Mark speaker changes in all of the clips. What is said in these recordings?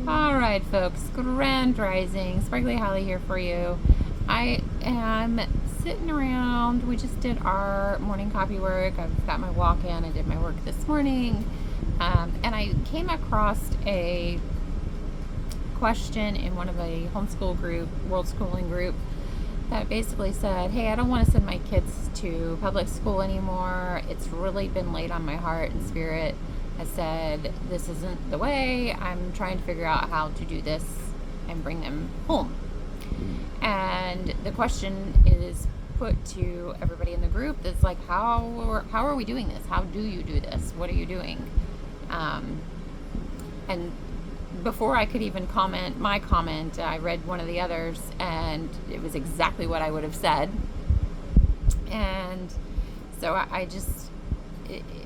Speaker 1: All right, folks, Grand Rising. Sparkly Holly here for you. I am sitting around. We just did our morning copy work. I've got my walk in. I did my work this morning. And I came across a question in one of a homeschool group, world schooling group, that basically said, hey, I don't want to send my kids to public school anymore. It's really been laid on my heart and spirit. I said, this isn't the way. I'm trying to figure out how to do this and bring them home. And the question is put to everybody in the group that's like, how are we doing this? How do you do this? What are you doing? And before I could even comment my comment, I read one of the others, and it was exactly what I would have said. And so I just,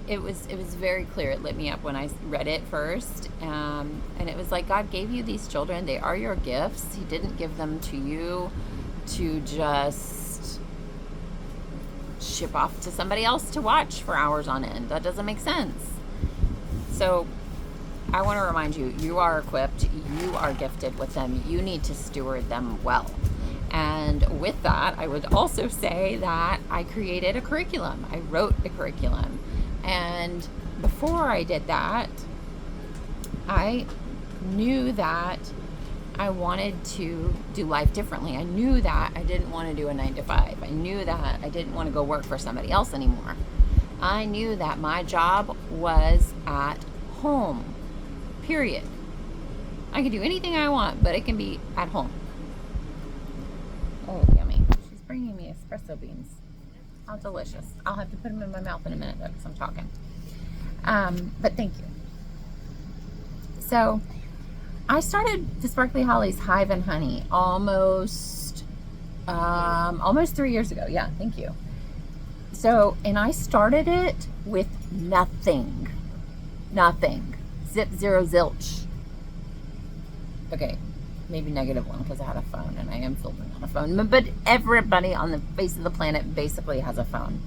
Speaker 1: it was very clear. It lit me up when I read it first, and it was like, God gave you these children. They are your gifts. He didn't give them to you to just ship off to somebody else to watch for hours on end. That doesn't make sense. So I want to remind you, you are equipped, you are gifted with them, you need to steward them well. And with that, I would also say that I created a curriculum. I wrote a curriculum. And before I did that, I knew that I wanted to do life differently. I knew that I didn't want to do a 9 to 5. I knew that I didn't want to go work for somebody else anymore. I knew that my job was at home. Period. I can do anything I want, but it can be at home. Oh, yummy. She's bringing me espresso beans. How delicious. I'll have to put them in my mouth in a minute, though, because I'm talking. But thank you. So, I started the Sparkly Hollies Hive and Honey almost 3 years ago. Yeah, thank you. So, and I started it with nothing. Nothing. Zip, zero, zilch. Okay, maybe -1 because I had a phone and I am filming on a phone. But everybody on the face of the planet basically has a phone.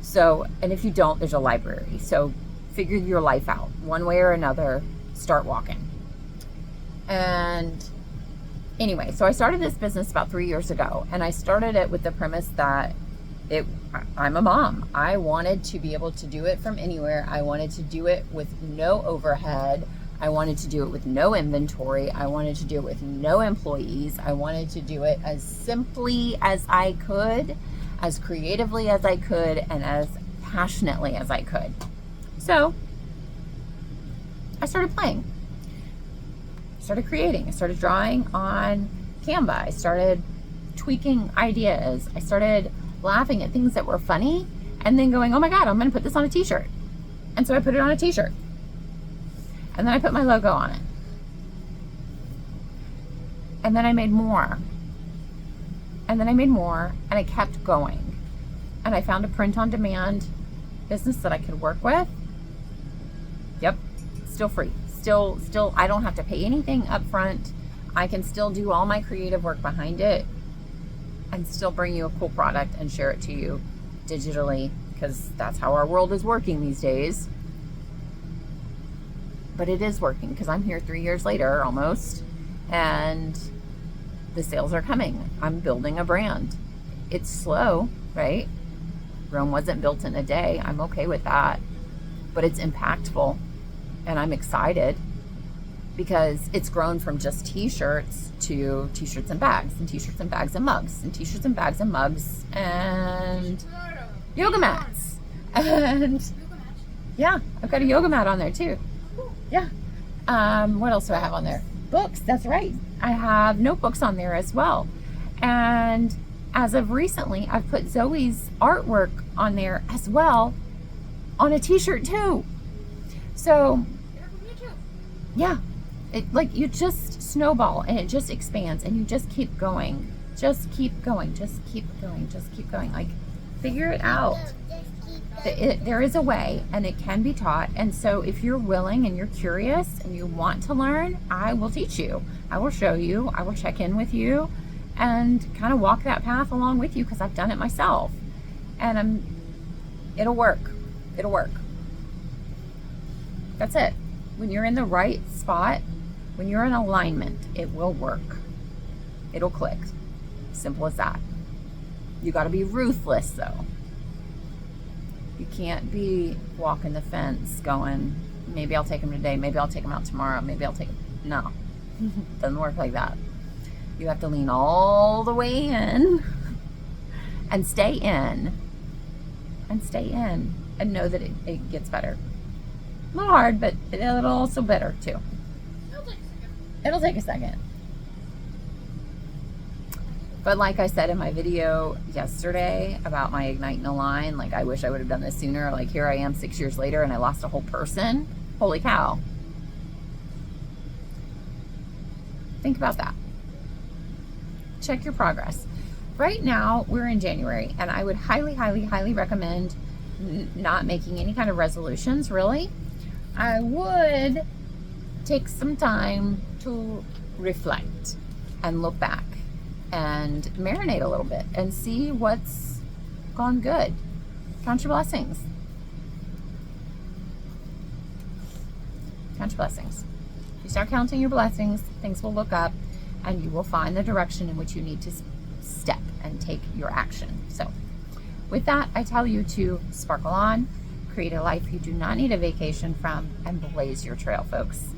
Speaker 1: So, and if you don't, there's a library. So figure your life out. One way or another, start walking. And anyway, so I started this business about 3 years ago. And I started it with the premise that I'm a mom. I wanted to be able to do it from anywhere. I wanted to do it with no overhead. I wanted to do it with no inventory. I wanted to do it with no employees. I wanted to do it as simply as I could, as creatively as I could, and as passionately as I could. So I started playing. I started creating. I started drawing on Canva. I started tweaking ideas. I started laughing at things that were funny and then going, oh my God, I'm going to put this on a t-shirt. And so I put it on a t-shirt. And then I put my logo on it. And then I made more. And then I made more, and I kept going. And I found a print-on-demand business that I could work with. Yep, still free. Still, I don't have to pay anything up front. I can still do all my creative work behind it and still bring you a cool product and share it to you digitally, because that's how our world is working these days. But it is working because I'm here 3 years later almost, and the sales are coming. I'm building a brand. It's slow, right? Rome wasn't built in a day. I'm okay with that. But it's impactful, and I'm excited because it's grown from just t-shirts to t-shirts and bags, and t-shirts and bags and mugs, and t-shirts and bags and mugs, and yoga mats. And yeah, I've got a yoga mat on there too. Yeah. What else do I have on there? Books. That's right. I have notebooks on there as well. And as of recently, I've put Zoe's artwork on there as well on a t-shirt too. So yeah, it, like, you just snowball and it just expands and you just keep going. Just keep going. Just keep going. Just keep going. Like, figure it out. There is a way, and it can be taught. And so if you're willing and you're curious and you want to learn, I will teach you. I will show you. I will check in with you and kind of walk that path along with you, because I've done it myself. And it'll work. It'll work. That's it. When you're in the right spot When you're in alignment, it will work. It'll click. Simple as that. You got to be ruthless though. You can't be walking the fence going, maybe I'll take him today, maybe I'll take him out tomorrow, maybe I'll take him. No, doesn't work like that. You have to lean all the way in and stay in and know that it gets better. A little hard, but it'll also better too. It'll take a second. But like I said in my video yesterday about my igniting a line, like I wish I would have done this sooner. Like here I am 6 years later and I lost a whole person. Holy cow. Think about that. Check your progress. Right now we're in January and I would highly recommend not making any kind of resolutions, really. I would take some time to reflect and look back and marinate a little bit and see what's gone good. Count your blessings. Count your blessings. If you start counting your blessings, things will look up and you will find the direction in which you need to step and take your action. So with that, I tell you to sparkle on, create a life you do not need a vacation from, and blaze your trail, folks.